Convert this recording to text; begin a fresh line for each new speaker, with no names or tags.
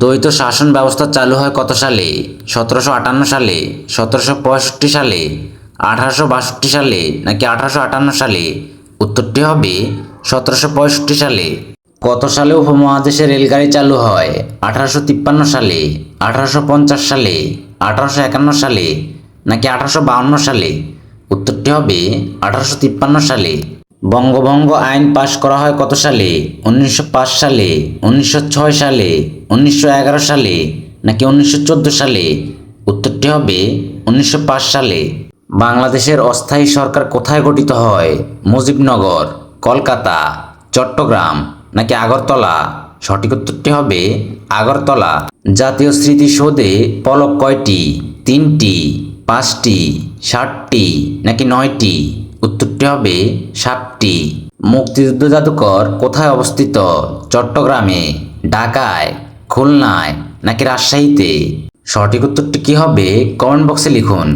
দ্বৈত শাসন ব্যবস্থা চালু হয় কত সালে? 1758 সালে, 1765 সালে, 1862 সালে নাকি 1858 সালে? উত্তরটি হবে 1765 সালে। কত সালে উপমহাদেশে রেলগাড়ি চালু হয়? 1853 সালে, 1850 সালে, 1851 সালে নাকি 1852 সালে? উত্তরটি হবে 1853 সালে। বঙ্গভঙ্গ আইন পাশ করা হয় কত সালে? 1905 সালে, 1906 সালে, 1911 সালে নাকি 1914 সালে? উত্তরটি হবে 1905 সালে। বাংলাদেশের অস্থায়ী সরকার কোথায় গঠিত হয়? মুজিবনগর, কলকাতা, চট্টগ্রাম নাকি আগরতলা? সঠিক উত্তরটি হবে আগরতলা। জাতীয় স্মৃতিসৌধে পলক কয়টি? 3টি, 5টি, 7টি নাকি 9টি? উত্তরটি হবে 7টি। মুক্তিযুদ্ধ জাদুঘর কোথায় অবস্থিত? চট্টগ্রামে, ঢাকায়, খুলনায় নাকি রাজশাহীতে? সঠিক উত্তরটি কি হবে? কমেন্ট বক্সে লিখুন।